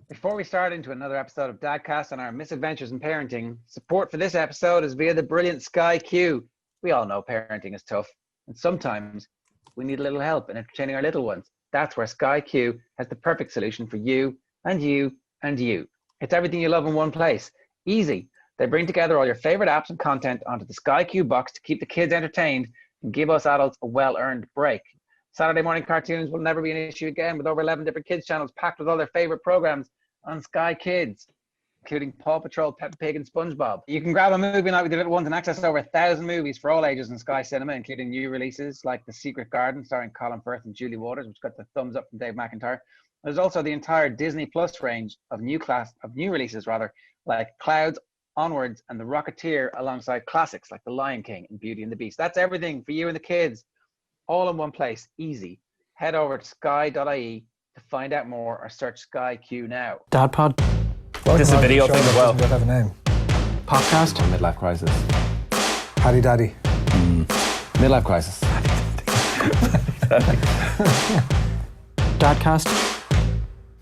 Before we start into another episode of Dadcast and our misadventures in parenting, support for this episode is via the brilliant Sky Q. We all know parenting is tough, and sometimes we need a little help in entertaining our little ones. That's where Sky Q has the perfect solution for you and you and you. It's everything you love in one place. Easy. They bring together all your favorite apps and content onto the Sky Q box to keep the kids entertained and give us adults a well-earned break. Saturday morning cartoons will never be an issue again, with over 11 different kids channels packed with all their favorite programs on Sky Kids, including Paw Patrol, Peppa Pig and SpongeBob. You can grab a movie night with your little ones and access over 1,000 movies for all ages in Sky Cinema, including new releases like The Secret Garden starring Colin Firth and Julie Waters, which got the thumbs up from Dave McIntyre. There's also the entire Disney Plus range of new releases like Clouds, Onwards and The Rocketeer, alongside classics like The Lion King and Beauty and the Beast. That's everything for you and the kids, all in one place. Easy. Head over to sky.ie to find out more or search Sky Q now. Dadpod. This is a video thing as well. Doesn't have a name. Podcast. Midlife crisis. Paddy Daddy. Midlife crisis. Dadcast.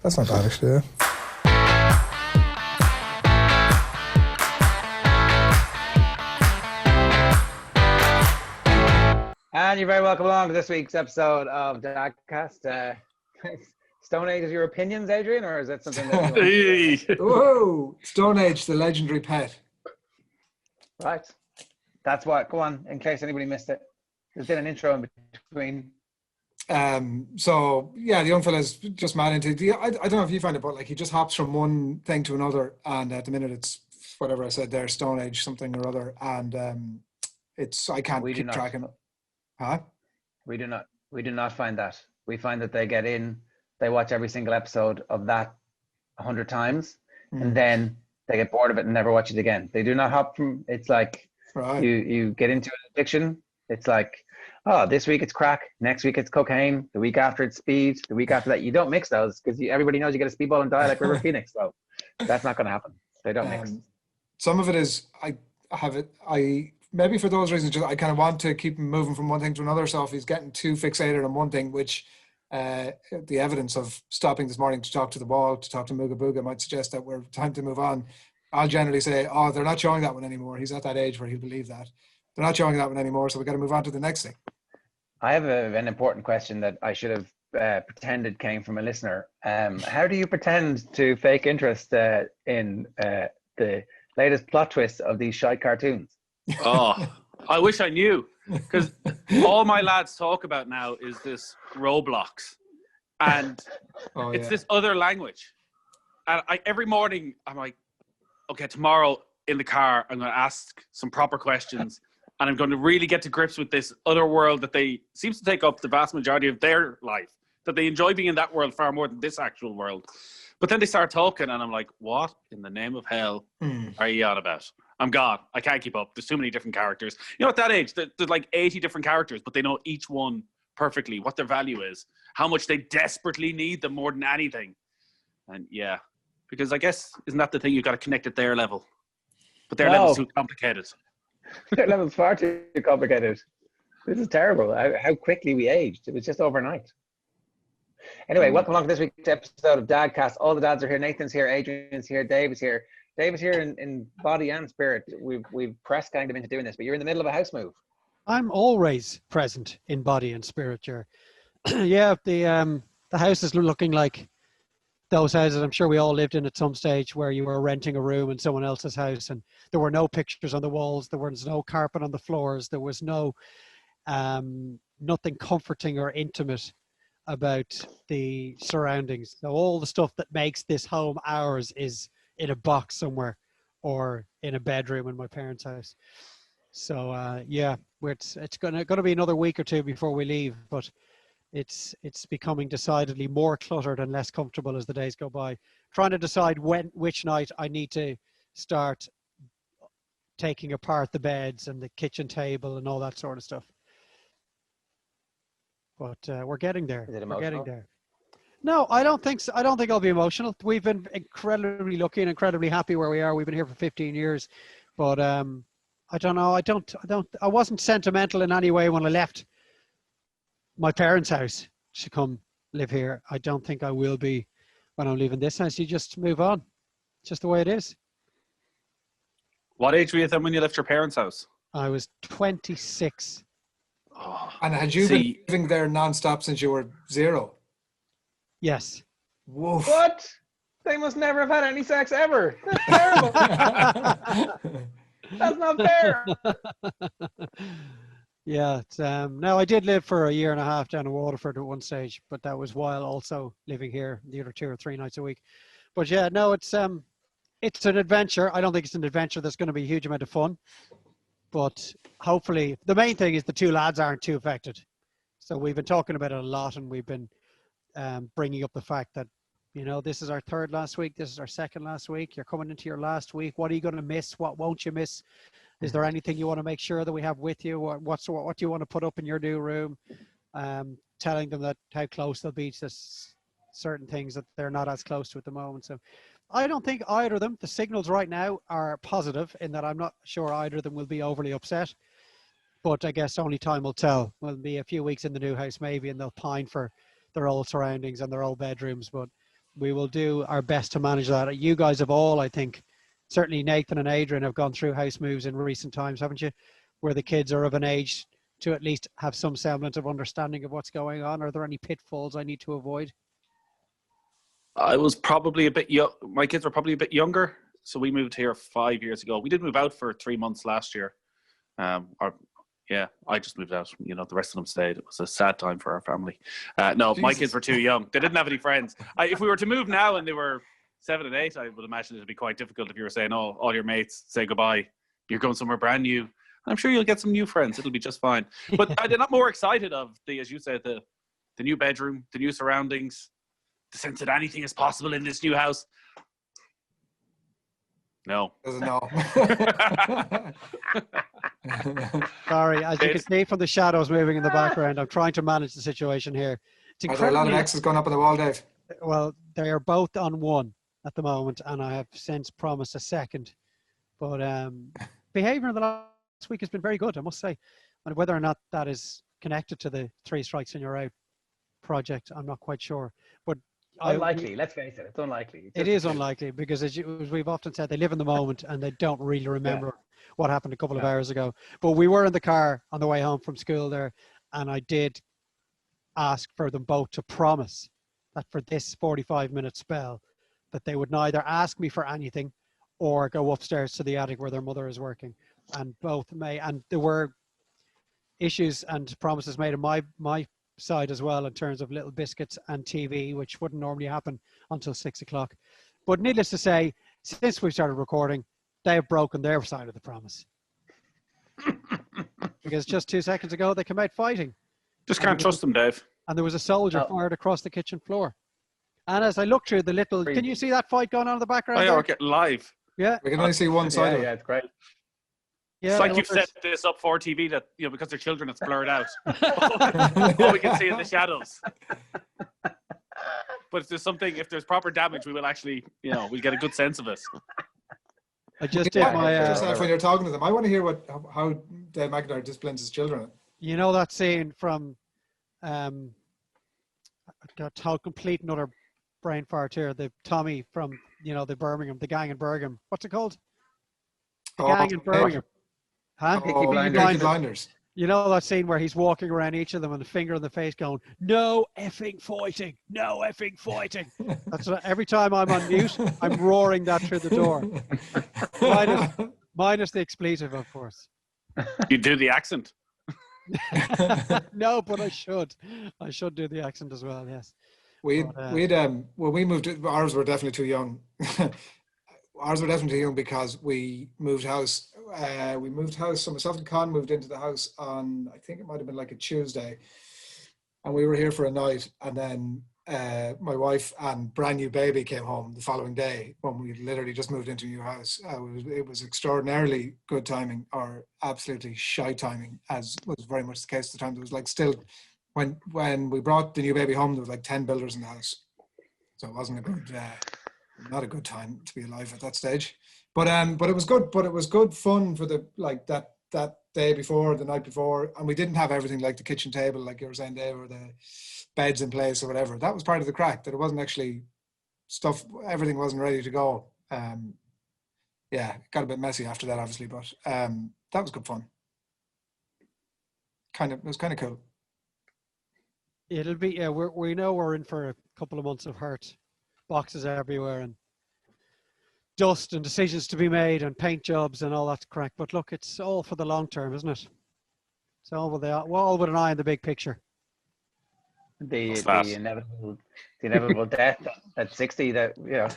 That's not bad, actually, yeah. And you're very welcome along to this week's episode of Dadcast. Stone Age is your opinions, Adrian, or is that something that you want? Whoa! Stone Age, the legendary pet. Right. That's what. Go on, in case anybody missed it. There's been an intro in between. So yeah, the young fella's just mad into the. I don't know if you find it, but like he just hops from one thing to another, and at the minute it's whatever I said there, Stone Age something or other, and it's I can't keep tracking. Huh? We do not find that. We find that they get in, they watch every single episode of that 100 times, and then they get bored of it and never watch it again. They do not hop from. It's like you get into an addiction. It's like, oh, this week it's crack, next week it's cocaine, the week after it's speed, the week after that. You don't mix those because everybody knows you get a speedball and die like River Phoenix. So that's not going to happen. They don't mix. Some of it is maybe for those reasons, I kind of want to keep him moving from one thing to another. So if he's getting too fixated on one thing, which the evidence of stopping this morning to talk to the wall, to talk to Mooga Booga might suggest that we're time to move on, I'll generally say, oh, they're not showing that one anymore. He's at that age where he'll believe that. They're not showing that one anymore, so we've got to move on to the next thing. I have an important question that I should have pretended came from a listener. How do you pretend to fake interest in the latest plot twists of these shite cartoons? Oh, I wish I knew, because all my lads talk about now is this Roblox, and it's this other language. And every morning I'm like, okay, tomorrow in the car I'm going to ask some proper questions, and I'm going to really get to grips with this other world that they seems to take up the vast majority of their life. That they enjoy being in that world far more than this actual world. But then they start talking, and I'm like, what in the name of hell are you on about? I'm gone. I can't keep up. There's too many different characters. You know, at that age, there's like 80 different characters, but they know each one perfectly, what their value is, how much they desperately need them more than anything. And yeah, because I guess, isn't that the thing? You've got to connect at their level. But their level's too complicated. Their level's far too complicated. This is terrible. How quickly we aged. It was just overnight. Anyway, welcome along to this week's episode of Dadcast. All the dads are here. Nathan's here. Adrian's here. Dave is here. Dave is here in body and spirit. We've press ganged him into doing this, but you're in the middle of a house move. I'm always present in body and spirit, Ger. Yeah, the house is looking like those houses I'm sure we all lived in at some stage, where you were renting a room in someone else's house and there were no pictures on the walls, there was no carpet on the floors, there was no nothing comforting or intimate about the surroundings. So all the stuff that makes this home ours is in a box somewhere or in a bedroom in my parents' house. So yeah, it's gonna be another week or two before we leave, but it's becoming decidedly more cluttered and less comfortable as the days go by. Trying to decide which night I need to start taking apart the beds and the kitchen table and all that sort of stuff. But we're getting there. Is it emotional? We're getting there. No, I don't think so. I don't think I'll be emotional. We've been incredibly lucky and incredibly happy where we are. We've been here for 15 years, but I don't know. I wasn't sentimental in any way when I left my parents' house to come live here. I don't think I will be when I'm leaving this house, you just move on. It's just the way it is. What age were you then when you left your parents' house? I was 26. Oh, And had you been living there non-stop since you were 0? Yes. Woof. What? They must never have had any sex ever. That's terrible. That's not fair. Yeah. No, I did live for a year and a half down in Waterford at one stage, but that was while also living here the other 2 or 3 nights a week. But yeah, no, it's an adventure. I don't think it's an adventure that's going to be a huge amount of fun, but hopefully the main thing is the 2 lads aren't too affected. So we've been talking about it a lot, and we've been bringing up the fact that, you know, this is our 3rd last week. This is our 2nd last week. You're coming into your last week. What are you going to miss? What won't you miss? Is there anything you want to make sure that we have with you? What do you want to put up in your new room? Telling them that how close they'll be to certain things that they're not as close to at the moment. So I don't think either of them, the signals right now are positive in that I'm not sure either of them will be overly upset. But I guess only time will tell. We'll be a few weeks in the new house maybe, and they'll pine for their old surroundings and their old bedrooms. But we will do our best to manage that. You guys have all, I think, certainly Nathan and Adrian have gone through house moves in recent times, haven't you? Where the kids are of an age to at least have some semblance of understanding of what's going on. Are there any pitfalls I need to avoid? I was probably a bit young. My kids were probably a bit younger. So we moved here 5 years ago. We did move out for 3 months last year. I just moved out. You know, the rest of them stayed. It was a sad time for our family. No, Jesus. My kids were too young. They didn't have any friends. If we were to move now and they were 7 and 8, I would imagine it'd be quite difficult if you were saying, "Oh, all your mates say goodbye. You're going somewhere brand new." I'm sure you'll get some new friends. It'll be just fine. But I'm not more excited of as you said, the new bedroom, the new surroundings, the sense that anything is possible in this new house. No. Doesn't know. Sorry, as you can see from the shadows moving in the background, I'm trying to manage the situation here. Are there a lot of X's going up on the wall, Dave? Well, they are both on 1 at the moment, and I have since promised a second. But behaviour in the last week has been very good, I must say. And whether or not that is connected to the 3 strikes and you're out project, I'm not quite sure. But unlikely. Let's face it, it's unlikely. It is unlikely because, as we've often said, they live in the moment and they don't really remember what happened a couple of hours ago. But we were in the car on the way home from school there, and I did ask for them both to promise that for this 45-minute spell that they would neither ask me for anything or go upstairs to the attic where their mother is working. And both may, and there were issues and promises made on my side as well in terms of little biscuits and TV, which wouldn't normally happen until 6 o'clock. But needless to say, since we started recording, they have broken their side of the promise. Because just 2 seconds ago, they came out fighting. Just can't trust them, Dave. And there was a soldier fired across the kitchen floor. And as I look through the little, can you see that fight going on in the background? Oh, yeah, we're getting live. Yeah. We can only see one side of it. Yeah, it's great. Yeah, it's like you've set this up for TV that, you know, because they're children, it's blurred out. All we can see is the shadows. But if there's proper damage, we will actually, you know, we'll get a good sense of it. I just did my... just when you're talking to them, I want to hear how Dave McIntyre disciplines his children. You know that scene from... complete another brain fart here. The Tommy from, you know, the gang in Birmingham. What's it called? The gang in Birmingham. Peaky Blinders. You know that scene where he's walking around each of them and a finger in the face going, "No effing fighting, no effing fighting." That's what, every time I'm on mute, I'm roaring that through the door. Minus the expletive, of course. You do the accent. No, but I should. I should do the accent as well. Yes. When we moved, ours were definitely too young. Ours were definitely too young because we moved house. So myself and Con moved into the house on, I think it might have been like a Tuesday, and we were here for a night. And then my wife and brand new baby came home the following day when we literally just moved into a new house. It was extraordinarily good timing, or absolutely shy timing, as was very much the case at the time. There was like still, when we brought the new baby home, there was like 10 builders in the house. So it wasn't a good, not a good time to be alive at that stage. But it was good. But it was good fun for that day before, the night before, and we didn't have everything like the kitchen table, like you were saying, Dave, or the beds in place or whatever. That was part of the crack, that it wasn't actually stuff, everything wasn't ready to go. Yeah, it got a bit messy after that, obviously, but that was good fun. It was kind of cool. It'll be, yeah, we know we're in for a couple of months of hurt. Boxes everywhere and dust and decisions to be made and paint jobs and all that crap. But look, it's all for the long term, isn't it? It's all with an eye on the big picture. The inevitable death at 60 that, you know,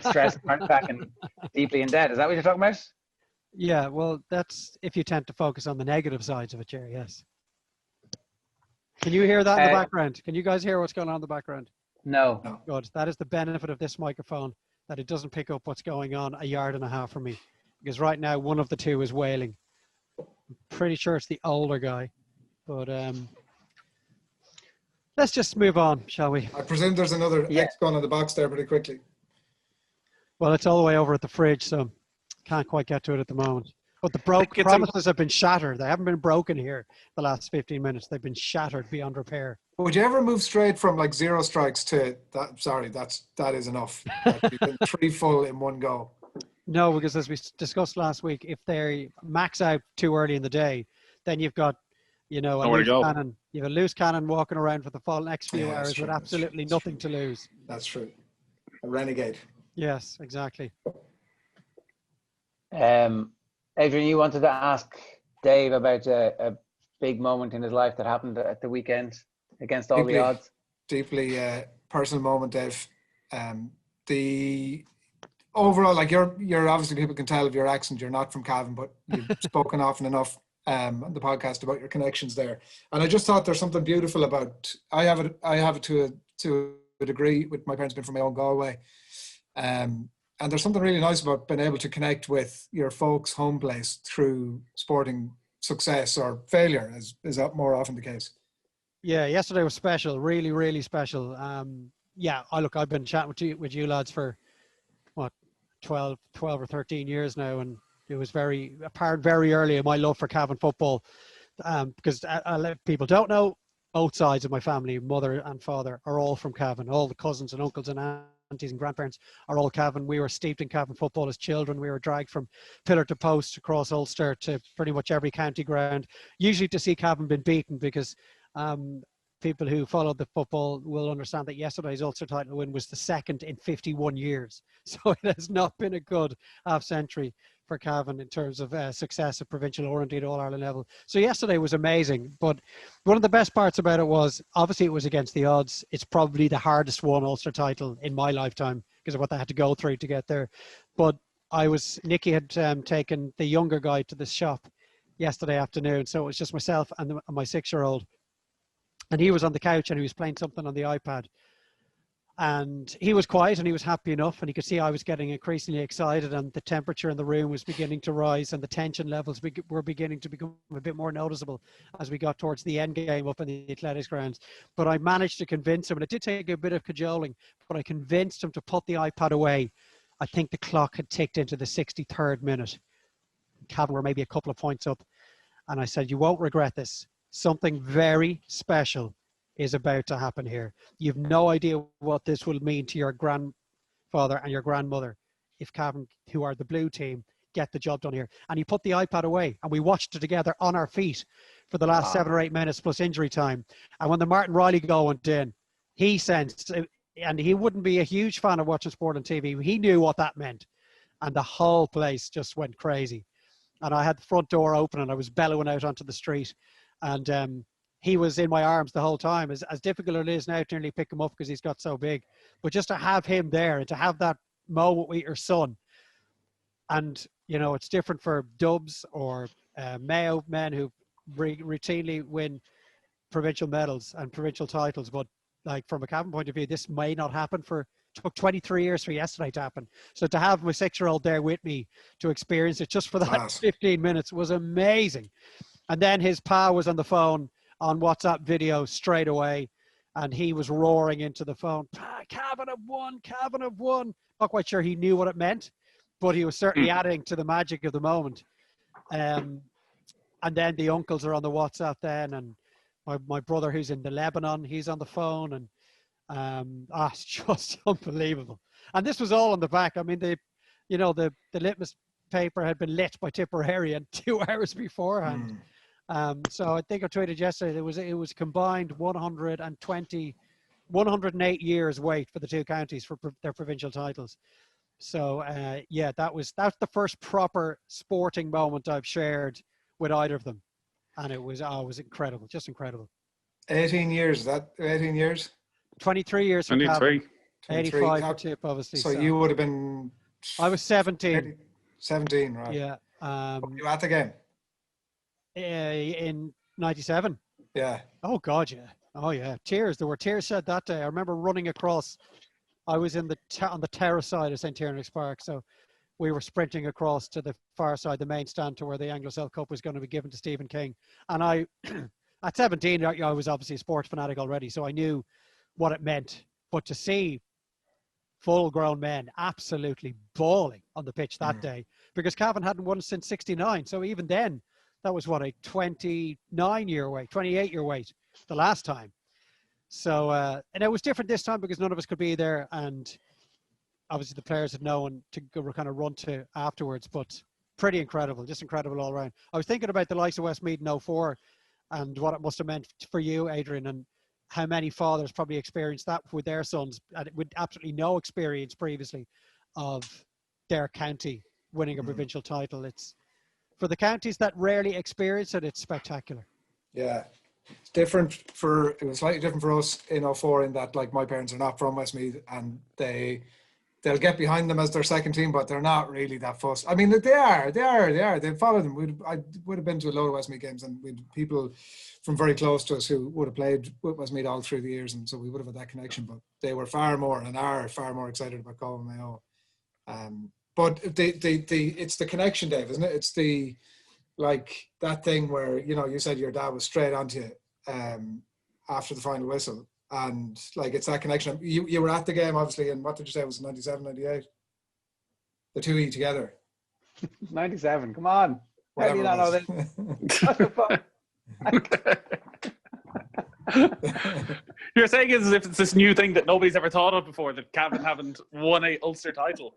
stressed, heart back and deeply in debt. Is that what you're talking about? Yeah, well, that's if you tend to focus on the negative sides of it, Jerry, yes. Can you hear that in the background? Can you guys hear what's going on in the background? No. Good. That is the benefit of this microphone, that it doesn't pick up what's going on a yard and a half from me. Because right now, one of the two is wailing. I'm pretty sure it's the older guy. But let's just move on, shall we? I presume there's another X gun on the box there pretty quickly. Well, it's all the way over at the fridge, so can't quite get to it at the moment. But the promises have been shattered. They haven't been broken here the last 15 minutes. They've been shattered beyond repair. Would you ever move straight from like 0 strikes to that? Sorry, that is enough. You've been 3 full in one go. No, because as we discussed last week, if they max out too early in the day, then you've got, you know, a loose cannon. You have a loose cannon walking around for the next few hours with absolutely nothing to lose. That's true. A renegade. Yes, exactly. Adrian, you wanted to ask Dave about a big moment in his life that happened at the weekend against all the odds. Deeply personal moment, Dave. The overall, like you're obviously, people can tell of your accent, you're not from Cavan, but you've spoken often enough on the podcast about your connections there. And I just thought there's something beautiful about, I have it to a degree with my parents being from my own Galway. And there's something really nice about being able to connect with your folks' home place through sporting success or failure, is that more often the case? Yeah, yesterday was special, really, really special. I've been chatting with you lads for, 12 or 13 years now, and it was very apparent very early in my love for Cavan football, because people don't know, both sides of my family, mother and father, are all from Cavan. All the cousins and uncles and aunties and grandparents are all Cavan. We were steeped in Cavan football as children. We were dragged from pillar to post across Ulster to pretty much every county ground, usually to see Cavan been beaten, because people who followed the football will understand that yesterday's Ulster title win was the second in 51 years. So it has not been a good half century for Cavan in terms of success at provincial or indeed All-Ireland level. So yesterday was amazing, but one of the best parts about it was, obviously it was against the odds. It's probably the hardest won Ulster title in my lifetime because of what they had to go through to get there. But Nicky had taken the younger guy to the shop yesterday afternoon, so it was just myself and my 6-year-old. And he was on the couch and he was playing something on the iPad. And he was quiet and he was happy enough, and he could see I was getting increasingly excited, and the temperature in the room was beginning to rise and the tension levels were beginning to become a bit more noticeable as we got towards the end game up in the athletics grounds. But I managed to convince him, and it did take a bit of cajoling, but I convinced him to put the iPad away. I think the clock had ticked into the 63rd minute. Cavan were maybe a couple of points up. And I said, you won't regret this. Something very special is about to happen here. You've no idea what this will mean to your grandfather and your grandmother if Cavan, who are the blue team, get the job done here. And he put the iPad away and we watched it together on our feet for the last 7 or 8 minutes plus injury time. And when the Martin Riley goal went in, he sensed, and he wouldn't be a huge fan of watching sport on TV, he knew what that meant. And the whole place just went crazy. And I had the front door open and I was bellowing out onto the street. And he was in my arms the whole time. As difficult it is now to nearly pick him up because he's got so big. But just to have him there and to have that moment with your son. And, you know, it's different for Dubs or Mayo men who routinely win provincial medals and provincial titles. But like from a Cavan point of view, this may not happen took 23 years for yesterday to happen. So to have my 6-year-old there with me to experience it just for that 15 minutes was amazing. And then his pa was on the phone on WhatsApp video straight away, and he was roaring into the phone, Cavan have won, Cavan have won. Not quite sure he knew what it meant, but he was certainly adding to the magic of the moment. And then the uncles are on the WhatsApp then, and my brother who's in the Lebanon, he's on the phone, and It's just unbelievable. And this was all on the back. I mean, the litmus paper had been lit by Tipperary and 2 hours beforehand. So I think I tweeted yesterday, it was combined 108 years wait for the two counties for their provincial titles. So that's the first proper sporting moment I've shared with either of them, and it was incredible, just incredible. 18 years. Is that 18 years? 23 years for 23. 85 for Tip, obviously. So you would have been. I was 17. 17, right? Yeah. Were you at the game? In 97. Yeah. Oh God, yeah. Oh yeah. Tears. There were tears shed that day. I remember running across. I was on the terrace side of St. Tierna's Park, so we were sprinting across to the far side, the main stand, to where the Anglo-Celt Cup was going to be given to Stephen King. And I, at 17, I was obviously a sports fanatic already, so I knew what it meant. But to see full-grown men absolutely bawling on the pitch that day, because Cavan hadn't won since '69, so even then, that was what, a 29-year wait, 28-year wait the last time. So, and it was different this time because none of us could be there, and obviously the players had no one to go kind of run to afterwards, but pretty incredible, just incredible all around. I was thinking about the likes of Westmeath in '04 and what it must have meant for you, Adrian, and how many fathers probably experienced that with their sons, and with absolutely no experience previously of their county winning a provincial title. It's, for the counties that rarely experience it, it's spectacular. Yeah. It's different it was slightly different for us in '04 in that, like, my parents are not from Westmeath, and they'll get behind them as their second team, but they're not really that fussed. I mean, they are. They follow them. I would have been to a load of Westmeath games, and we'd people from very close to us who would have played with Westmeath all through the years, and so we would have had that connection. But they were far more excited about Galway Mayo. But it's the connection, Dave, isn't it? It's like that thing where, you said your dad was straight onto you after the final whistle. And like, it's that connection. You were at the game, obviously, and what did you say, was it 97, 98? The two of you together. 97, come on. How do you not know this? What the fuck? You're saying it as if it's this new thing that nobody's ever thought of before, that Cavan haven't won a Ulster title.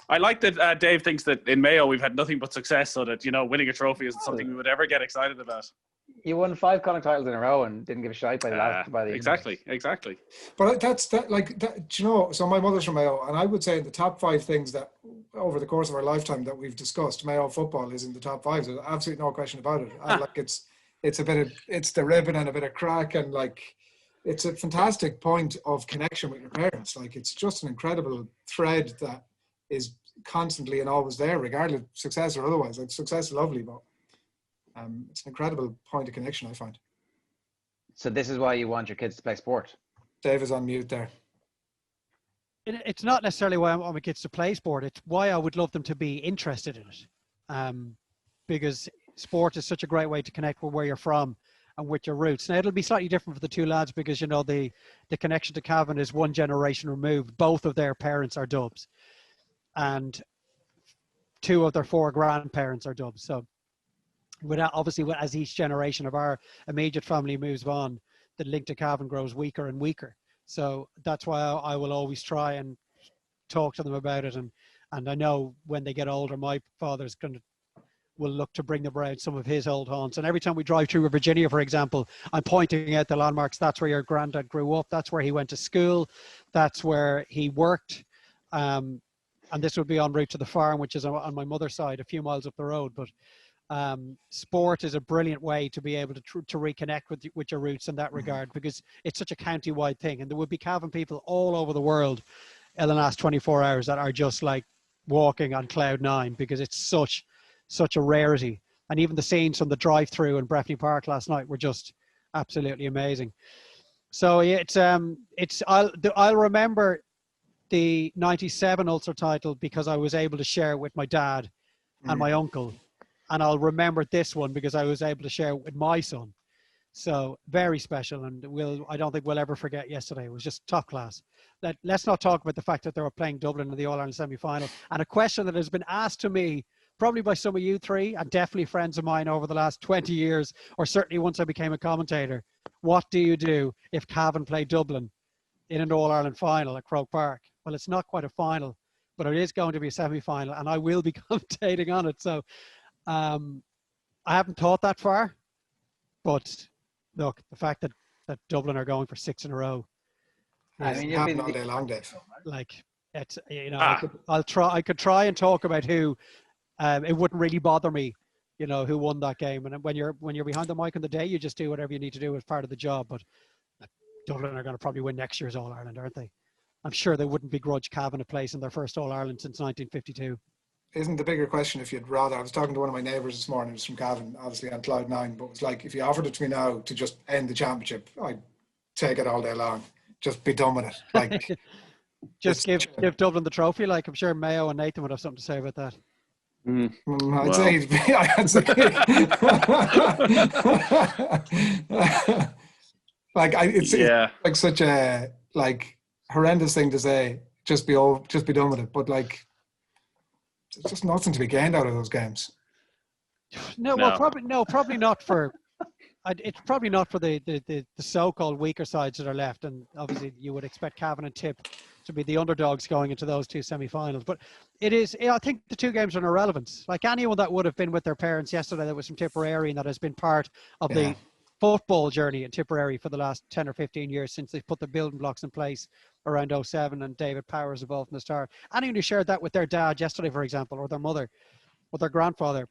I like that Dave thinks that in Mayo we've had nothing but success, so that, winning a trophy isn't something we would ever get excited about. You won 5 Connacht titles in a row and didn't give a shite by the exactly. But so my mother's from Mayo, and I would say the top 5 things that over the course of our lifetime that we've discussed, Mayo football is in the top 5. There's absolutely no question about it. And like, it's the ribbon and a bit of crack, and like, it's a fantastic point of connection with your parents. Like, it's just an incredible thread that is constantly and always there, regardless of success or otherwise. Like, success is lovely, but it's an incredible point of connection, I find. So this is why you want your kids to play sport. Dave is on mute there. It's not necessarily why I want my kids to play sport. It's why I would love them to be interested in it. Because sport is such a great way to connect with where you're from and with your roots. Now, it'll be slightly different for the two lads because, the connection to Cavan is one generation removed. Both of their parents are Dubs, and 2 of their 4 grandparents are Dubs. So obviously, as each generation of our immediate family moves on, the link to Cavan grows weaker and weaker. So that's why I will always try and talk to them about it. And I know when they get older, my father's will look to bring them around some of his old haunts. And every time we drive through Virginia, for example, I'm pointing out the landmarks. That's where your granddad grew up. That's where he went to school. That's where he worked. And this would be en route to the farm, which is on my mother's side, a few miles up the road. But sport is a brilliant way to be able to reconnect with your roots in that regard, because it's such a county-wide thing. And there would be Cavan people all over the world in the last 24 hours that are just like walking on cloud 9, because it's such a rarity. And even the scenes from the drive-through in Breffni Park last night were just absolutely amazing. So I'll remember the 97 Ulster title because I was able to share it with my dad and my uncle. And I'll remember this one because I was able to share it with my son. So very special. And I don't think we'll ever forget yesterday. It was just top class. Let's not talk about the fact that they were playing Dublin in the All-Ireland semi-final. And a question that has been asked to me, probably by some of you 3, and definitely friends of mine over the last 20 years, or certainly once I became a commentator. What do you do if Cavan play Dublin in an All-Ireland final at Croke Park. Well, it's not quite a final, but it is going to be a semi-final, and I will be commentating on it. So I haven't thought that far, but look, the fact that Dublin are going for 6 in a row. I mean, you've been all day long, Dave. Like, it's, you know, I could try and talk about who. It wouldn't really bother me, you know, who won that game. And when you're behind the mic on the day, you just do whatever you need to do as part of the job. But Dublin are going to probably win next year's All Ireland, aren't they? I'm sure they wouldn't begrudge Cavan a place in their first All Ireland since 1952. Isn't the bigger question if you'd rather? I was talking to one of my neighbours this morning. It was from Cavan, obviously on Cloud 9, but it was like, if you offered it to me now to just end the championship, I'd take it all day long. Just be done with it. Like, just give Dublin the trophy. Like, I'm sure Mayo and Nathan would have something to say about that. I'd say like, it's like such a like horrendous thing to say. Just be done with it. But like, there's just nothing to be gained out of those games. No, well, probably not for. It's probably not for the so-called weaker sides that are left, and obviously you would expect Cavan and Tip to be the underdogs going into those two semi-finals. But it is, I think the two games are an irrelevance. Like, anyone that would have been with their parents yesterday that was from Tipperary and that has been part of the football journey in Tipperary for the last 10 or 15 years since they've put the building blocks in place around 07 and David Powers involved from the start. Anyone who shared that with their dad yesterday, for example, or their mother, or their grandfather, it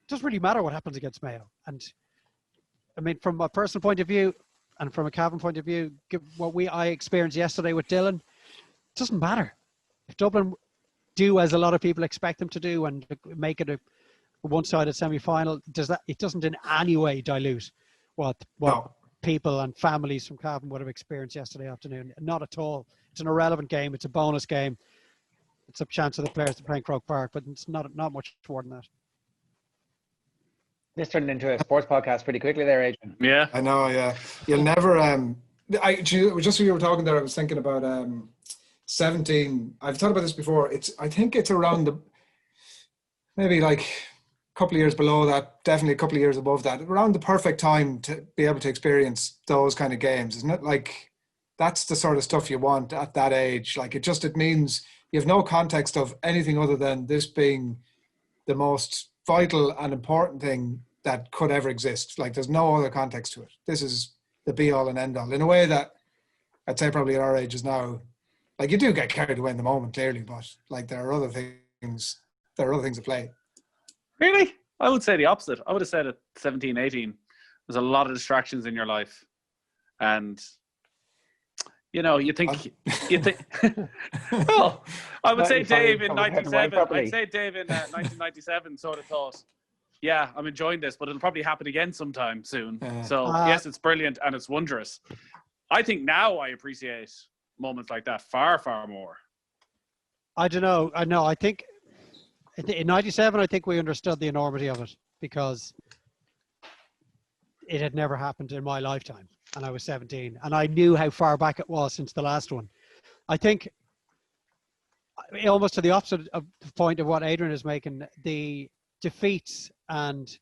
doesn't really matter what happens against Mayo. And I mean, from a personal point of view and from a Cavan point of view, what I experienced yesterday with Dylan, it doesn't matter. If Dublin do as a lot of people expect them to do and make it a one-sided semi-final, it doesn't in any way dilute what people and families from Cavan would have experienced yesterday afternoon. Not at all. It's an irrelevant game. It's a bonus game. It's a chance of the players to play in Croke Park, but it's not much more than that. This turned into a sports podcast pretty quickly there, Adrian. Yeah. I know, yeah. You'll never just when you were talking there, I was thinking about 17. I've thought about this before. I think it's around maybe like a couple of years below that, definitely a couple of years above that, around the perfect time to be able to experience those kind of games, isn't it? Like, that's the sort of stuff you want at that age. Like, it means you have no context of anything other than this being the most vital and important thing that could ever exist. Like, there's no other context to it. This is the be all and end all in a way that I'd say probably at our age is now. Like, you do get carried away in the moment, clearly, but like, there are other things at play. Really? I would say the opposite. I would have said at 17, 18, there's a lot of distractions in your life. And, you know, you think, well, I would say Dave in 97, I'd say Dave in 1997 sort of thought, yeah, I'm enjoying this, but it'll probably happen again sometime soon. So, yes, it's brilliant and it's wondrous. I think now I appreciate moments like that far, far more. I don't know. I think in 97, I think we understood the enormity of it because it had never happened in my lifetime. And I was 17. And I knew how far back it was since the last one. I think almost to the opposite of the point of what Adrian is making, the defeats and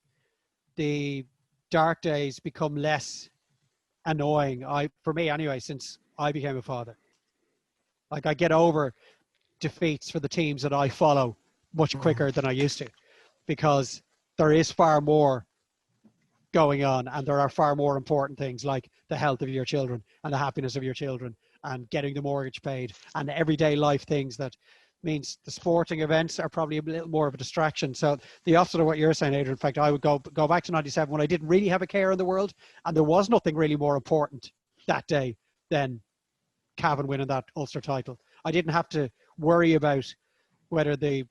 the dark days become less annoying. For me anyway, since I became a father. Like, I get over defeats for the teams that I follow much quicker than I used to, because there is far more going on and there are far more important things like the health of your children and the happiness of your children and getting the mortgage paid and everyday life things that means the sporting events are probably a little more of a distraction. So the opposite of what you're saying, Adrian. In fact, I would go back to 97 when I didn't really have a care in the world and there was nothing really more important that day than Cavan winning that Ulster title. I didn't have to worry about whether the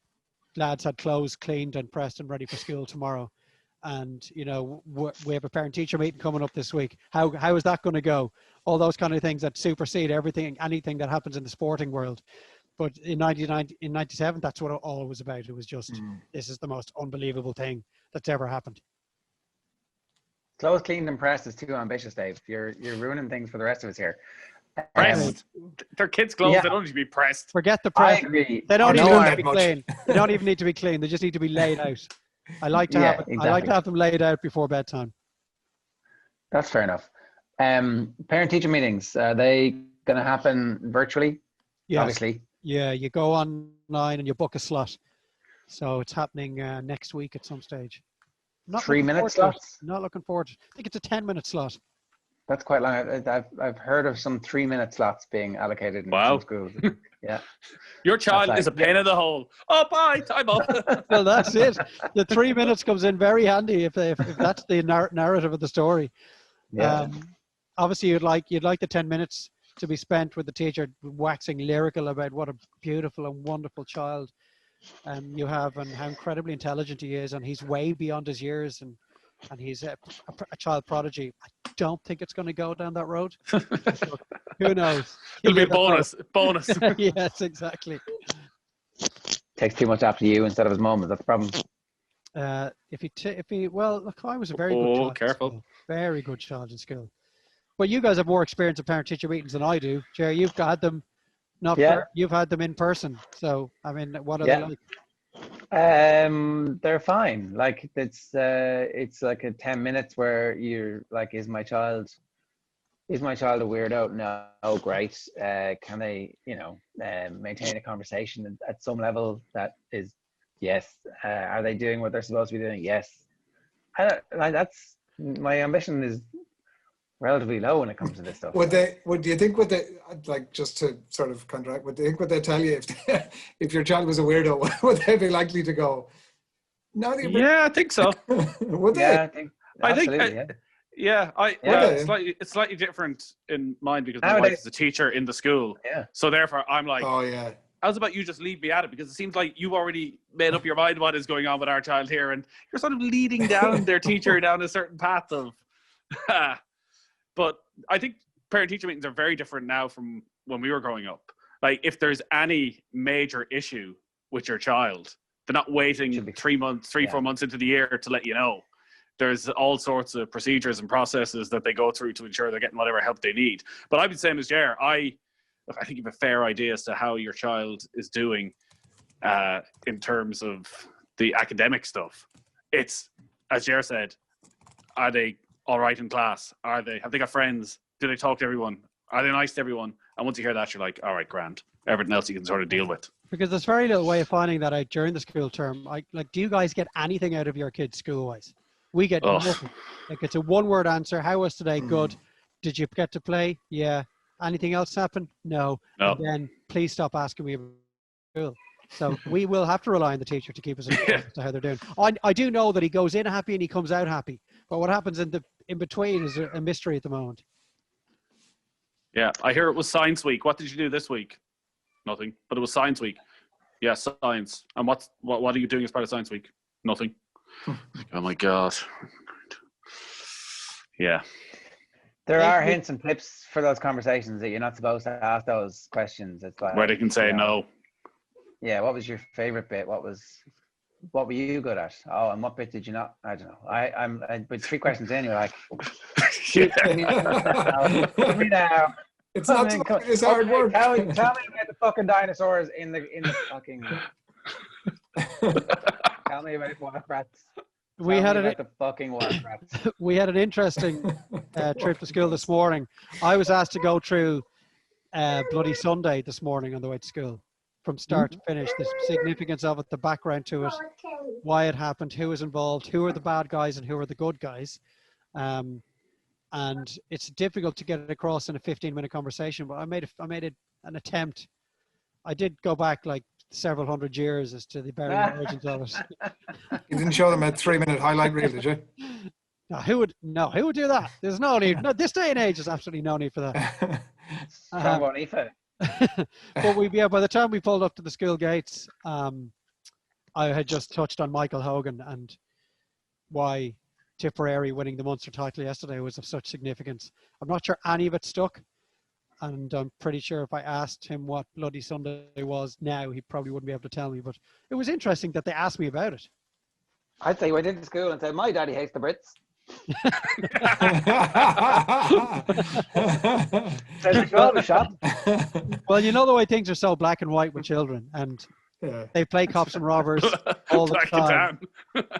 lads had clothes cleaned and pressed and ready for school tomorrow. And, you know, we have a parent-teacher meeting coming up this week. How is that going to go? All those kind of things that supersede anything that happens in the sporting world. But in 97, that's what it all was about. It was just, this is the most unbelievable thing that's ever happened. Clothes cleaned and pressed is too ambitious, Dave. You're ruining things for the rest of us here. Pressed? They're kids' clothes. Yeah. They don't need to be pressed. Forget the press. I agree. They don't even need to be clean. They don't even need to be clean. They just need to be laid out. I like to have them laid out before bedtime. That's fair enough. Parent-teacher meetings, they going to happen virtually? Yes. Obviously. Yeah, you go online and you book a slot. So it's happening next week at some stage. Not 3-minute slots? Not looking forward to it. I think it's a 10-minute slot. That's quite long. I've heard of some 3-minute slots being allocated in some schools. Yeah. Your child is a pain in the hole. Oh, bye. Time off. Well, that's it. The 3 minutes comes in very handy if that's the narrative of the story. Yeah. Obviously, you'd like the 10 minutes to be spent with the teacher waxing lyrical about what a beautiful and wonderful child you have and how incredibly intelligent he is, and he's way beyond his years, and he's a child prodigy. I don't think it's going to go down that road. Who knows? It'll be a bonus. Yes, exactly. Takes too much after you instead of his mum. Is that the problem? Well, look, I was a very good child. Careful. Very good child in school. But you guys have more experience in parent-teacher meetings than I do. Jerry, you've had them. You've had them in person. So, I mean, what are they like? They're fine. Like it's like a 10 minutes where you're like, is my child a weirdo? No. Oh, great. Can they, maintain a conversation at some level? That is yes. Are they doing what they're supposed to be doing? Yes. That's my ambition is relatively low when it comes to this stuff. Would you think like, just to sort of contract, would they tell you if your child was a weirdo, would they be likely to go, no? Yeah, I think so. Would they? Yeah, I think it's slightly different in mine because my wife is a teacher in the school. Yeah. So therefore I'm like, oh yeah. How's about you just leave me at it? Because it seems like you've already made up your mind what is going on with our child here, and you're sort of leading down their teacher down a certain path of But I think parent-teacher meetings are very different now from when we were growing up. Like, if there's any major issue with your child, they're not waiting 4 months into the year to let you know. There's all sorts of procedures and processes that they go through to ensure they're getting whatever help they need. But I'd be the same as Ger. I think you have a fair idea as to how your child is doing in terms of the academic stuff. It's, as Ger said, are they all right in class? Have they got friends? Do they talk to everyone? Are they nice to everyone? And once you hear that, you're like, all right, grand. Everything else you can sort of deal with. Because there's very little way of finding that out during the school term. Do you guys get anything out of your kids school-wise? We get nothing. Like, it's a one-word answer. How was today? Good. Did you get to play? Yeah. Anything else happen? No. And then please stop asking me about school. So we will have to rely on the teacher to keep us informed as to how they're doing. I do know that he goes in happy and he comes out happy. But what happens in between is a mystery at the moment. Yeah, I hear it was Science Week. What did you do this week? Nothing. But it was Science Week. Yeah, science. And what are you doing as part of Science Week? Nothing. Oh my God. Yeah. There are hints and tips for those conversations that you're not supposed to ask those questions. It's like where they can say no. Yeah, what was your favorite bit? What were you good at? Oh, and what bit did you not? I don't know. I'm with 3 questions in, you're like, shoot me now. It's not it's hard work. Tell me about the fucking dinosaurs in the fucking. Tell me about water rats. We had an interesting trip to school this morning. I was asked to go through Bloody Sunday this morning on the way to school, from start to finish, the significance of it, the background to it, why it happened, who was involved, who are the bad guys and who are the good guys. And it's difficult to get it across in a 15-minute conversation, but I made an attempt. I did go back like several hundred years as to the very origins of it. You didn't show them a 3-minute highlight reel, did you? No, who would do that? There's no need. No, this day and age, there's absolutely no need for that. But by the time we pulled up to the school gates, I had just touched on Michael Hogan and why Tipperary winning the Munster title yesterday was of such significance. I'm not sure any of it stuck, and I'm pretty sure if I asked him what Bloody Sunday was now, he probably wouldn't be able to tell me. But it was interesting that they asked me about it. I'd say I went into school and said, my daddy hates the Brits. Well, you know the way things are so black and white with children, and they play cops and robbers all the time.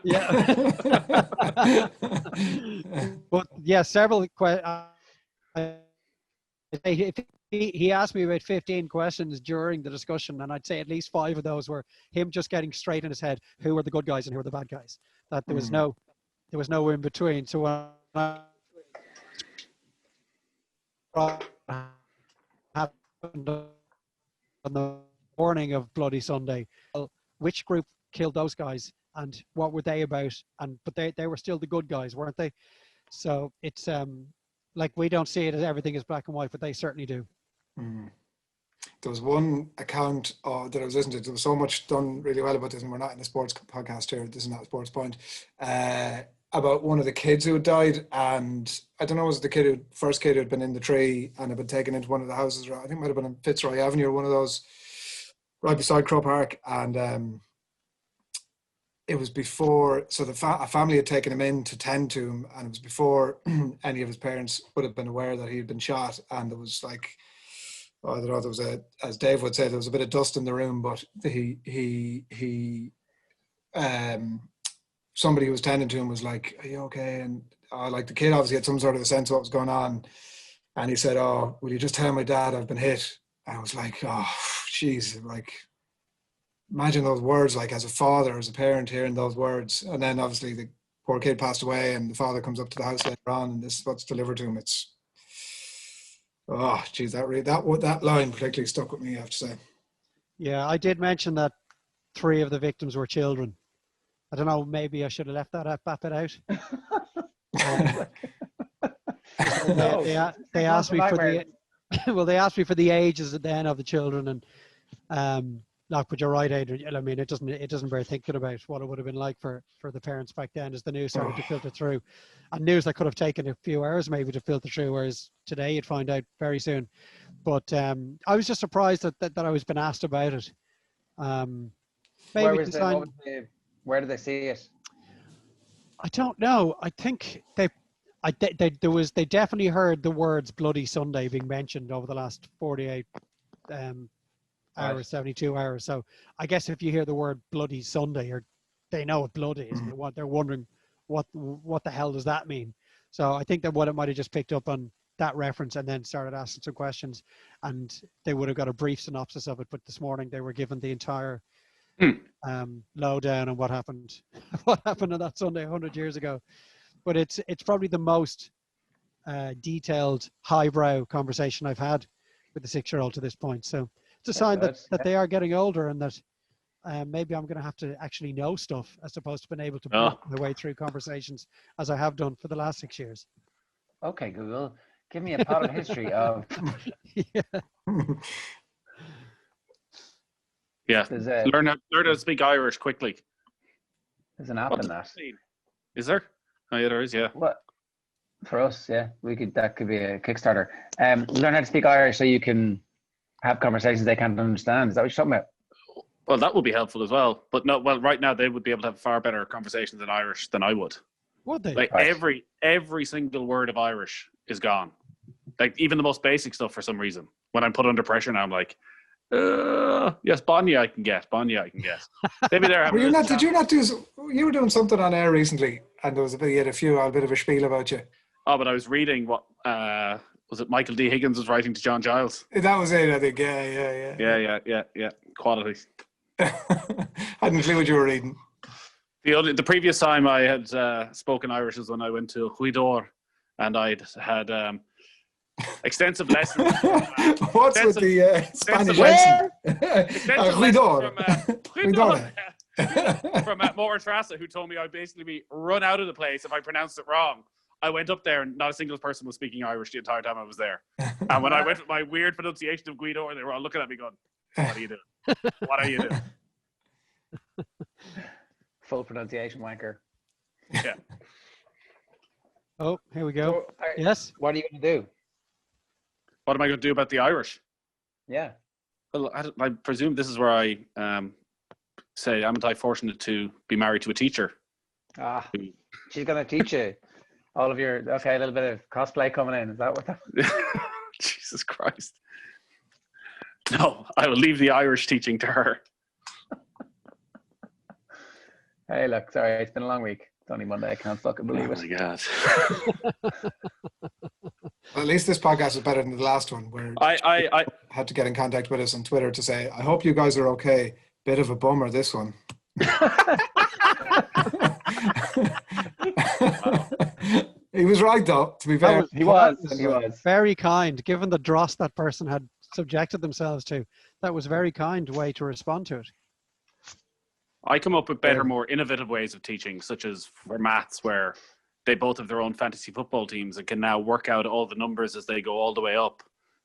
Yeah. But yeah, several. If he asked me about 15 questions during the discussion, and I'd say at least 5 of those were him just getting straight in his head who were the good guys and who were the bad guys. That there was no in between. So when happened on the morning of Bloody Sunday, well, which group killed those guys and what were they about? But they were still the good guys, weren't they? So it's like we don't see it as everything is black and white, but they certainly do. There was one account that I was listening to. There was so much done really well about this, and we're not in a sports podcast here. This is not a sports point. About one of the kids who had died, and I don't know, was it the first kid who had been in the tree and had been taken into one of the houses? I think it might have been on Fitzroy Avenue or one of those, right beside Crow Park, and it was before. So a family had taken him in to tend to him, and it was before any of his parents would have been aware that he had been shot. And there was like, I don't know, there was as Dave would say, there was a bit of dust in the room, but somebody who was tending to him was like, "Are you okay?" And like the kid obviously had some sort of a sense of what was going on, and he said, "Oh, will you just tell my dad I've been hit?" And I was like, "Oh, jeez!" Like, imagine those words. Like, as a father, as a parent, hearing those words, and then obviously the poor kid passed away, and the father comes up to the house later on, and this is what's delivered to him. It's, oh, geez, that line particularly stuck with me, I have to say. Yeah, I did mention that 3 of the victims were children. I don't know, maybe I should have left that bit out. They asked me for the they asked me for the ages then of the children, and but you're right, Adrian. I mean, it doesn't bear thinking about what it would have been like for the parents back then as the news started to filter through, and news that could have taken a few hours maybe to filter through, whereas today you'd find out very soon. But I was just surprised that I was been asked about it. Maybe where did they see it? I don't know. I think they definitely heard the words Bloody Sunday being mentioned over the last 48 hours, 72 hours. So I guess if you hear the word Bloody Sunday, or they know what blood is, and they're wondering what the hell does that mean. So I think that what it might have just picked up on that reference and then started asking some questions, and they would have got a brief synopsis of it. But this morning they were given the entire lowdown on what happened on that Sunday 100 years ago. But it's probably the most detailed, highbrow conversation I've had with the 6-year-old to this point. So it's a sign that they are getting older, and that maybe I'm going to have to actually know stuff as opposed to being able to work my way through conversations as I have done for the last 6 years. Okay, Google, give me a potted history of. Yeah, learn how to speak Irish quickly. There's an app in that. Is there? Oh yeah, there is. Yeah. What? For us, yeah, that could be a Kickstarter. Learn how to speak Irish so you can have conversations they can't understand. Is that what you're talking about? Well, that would be helpful as well. But no, well, right now they would be able to have far better conversations in Irish than I would. Would they? Like every single word of Irish is gone. Like even the most basic stuff for some reason. When I'm put under pressure now, I'm like, yes, Bonya I can get. Maybe they're having you were doing something on air recently, and there was a bit of a spiel about you. Oh, but I was reading what was it Michael D. Higgins was writing to John Giles. That was it, I think. Yeah. Quality. I hadn't clue what you were reading. The previous time I had spoken Irish was when I went to Huidor, and I'd had extensive lessons. What's with the Spanish accent? From Maura Trassa, who told me I'd basically be run out of the place if I pronounced it wrong. I went up there and not a single person was speaking Irish the entire time I was there. And when I went with my weird pronunciation of Guido, they were all looking at me going, "What are you doing? What are you doing?" Full pronunciation wanker. Yeah. Oh, here we go. Yes. What are you going to do? What am I going to do about the Irish? Yeah. Well, I presume this is where I say, "Am I fortunate to be married to a teacher?" She's going to teach you all of your, a little bit of cosplay coming in. Is that what that? Jesus Christ. No, I will leave the Irish teaching to her. Hey, look, sorry, it's been a long week. It's only Monday. I can't fucking believe it. Oh my God. Well, at least this podcast is better than the last one, where I had to get in contact with us on Twitter to say, I hope you guys are okay. Bit of a bummer, this one. He was right, though, to be fair. He was. Very kind, given the dross that person had subjected themselves to. That was very kind way to respond to it. I come up with better, more innovative ways of teaching, such as for maths, where they both have their own fantasy football teams and can now work out all the numbers as they go all the way up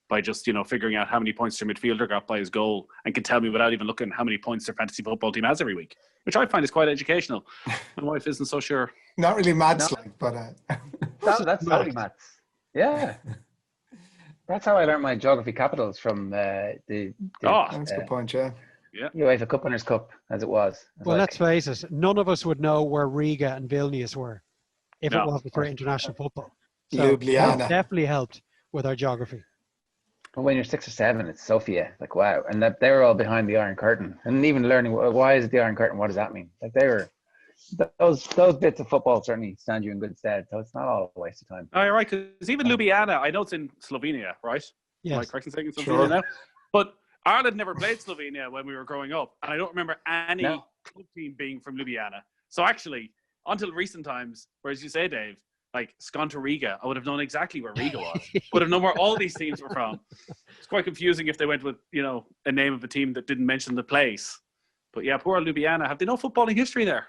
by just, figuring out how many points their midfielder got by his goal, and can tell me without even looking how many points their fantasy football team has every week, which I find is quite educational. My wife isn't so sure. Not really maths, but... That's totally maths. Yeah. That's how I learned my geography capitals from that's a good point, yeah. Yeah. UEFA Cup Winners' Cup, as it was. Well, let's face it, none of us would know where Riga and Vilnius were if it wasn't for international football. So Ljubljana. that definitely helped with our geography. But when you're 6 or 7, it's Sofia. Like, wow. And that they were all behind the Iron Curtain. And even learning, why is it the Iron Curtain? What does that mean? Like, they were... Those bits of football certainly stand you in good stead. So it's not all a waste of time. Oh, you're right, because even Ljubljana, I know it's in Slovenia, right? Yes. Am I correct in saying it's Slovenia now? But Ireland never played Slovenia when we were growing up. And I don't remember any club team being from Ljubljana. So actually, until recent times, whereas you say, Dave, like Skonto Riga, I would have known exactly where Riga was. Would have known where all these teams were from. It's quite confusing if they went with, a name of a team that didn't mention the place. But yeah, poor Ljubljana. Have they no footballing history there?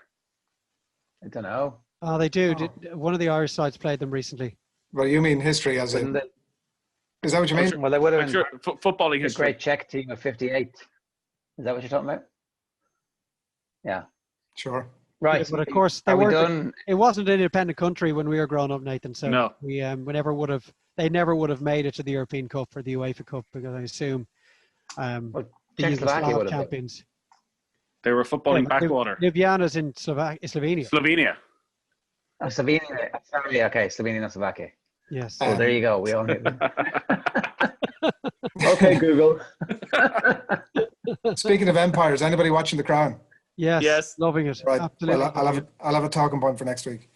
I don't know. Oh, they do. One of the Irish sides played them recently. Well, you mean history as in... Is that what you mean? Well, they would have been footballing history. A great Czech team of 58. Is that what you're talking about? Yeah. Sure. Right. Yeah, but of course, it wasn't an independent country when we were growing up, Nathan. So no. They never would have made it to the European Cup or the UEFA Cup, because I assume the Yugoslav champions. They were footballing backwater. Ljubljana's in Slovenia. Slovenia. Oh, Slovenia. Sorry, okay. Slovenia, not Slovakia. Yes. Well, there you go. We all knew. Okay, Google. Speaking of empires, anybody watching The Crown? Yes. Loving it. Right. Absolutely. Well, I'll have a talking point for next week.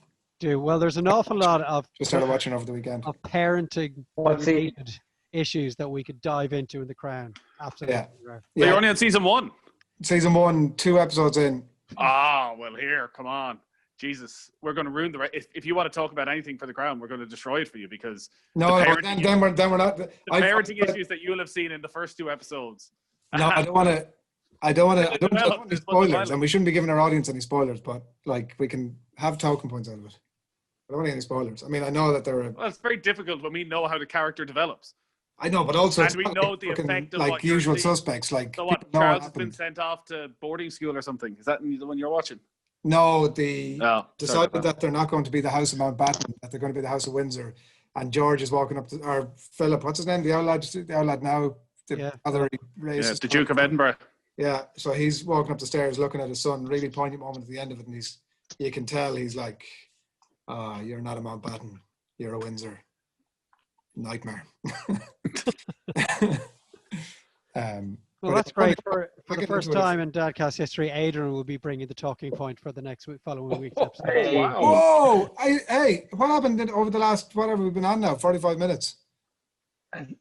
Well, there's an awful lot of just started watching over the weekend of parenting issues that we could dive into in The Crown. Absolutely. Yeah. You're only on season 1. Season 1, 2 episodes in. Ah, well, here, come on. Jesus, we're going to ruin if you want to talk about anything for The Crown, we're going to destroy it for you, because then we're not. The parenting issues that you'll have seen in the first 2 episodes. No, I don't want to spoilers, and we shouldn't be giving our audience any spoilers, but like we can have talking points out of it. I don't want any spoilers. I mean, I know that there are. Well, it's very difficult when we know how the character develops. I know, but also and we know the effect of like what Usual Suspects. Like, so what, Charles has been sent off to boarding school or something. Is that the one you're watching? No, decided that they're not going to be the House of Mountbatten, that they're going to be the House of Windsor. And George is walking up to, or Philip, what's his name? The old lad now, other racist. The Duke of Edinburgh. Yeah, so he's walking up the stairs looking at his son, really poignant moment at the end of it, and you can tell he's like, you're not a Mountbatten, you're a Windsor. Nightmare. Well, that's great. For the first time in Dadcast history, Adrian will be bringing the talking point for the next following week's episode. Hey. Wow. Whoa! Hey, what happened over the last, whatever we've been on now, 45 minutes?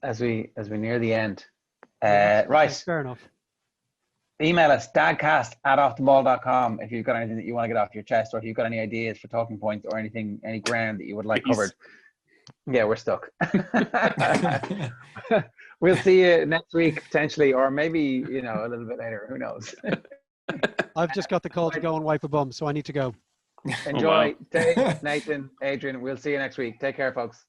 As we near the end. Right. Fair enough. Email us, dadcast@offtheball.com, if you've got anything that you want to get off your chest, or if you've got any ideas for talking points or anything, any ground that you would like covered. Yeah, we're stuck. We'll see you next week, potentially, or maybe, a little bit later. Who knows? I've just got the call to go and wipe a bum, so I need to go. Enjoy. Dave, Nathan, Adrian, we'll see you next week. Take care, folks.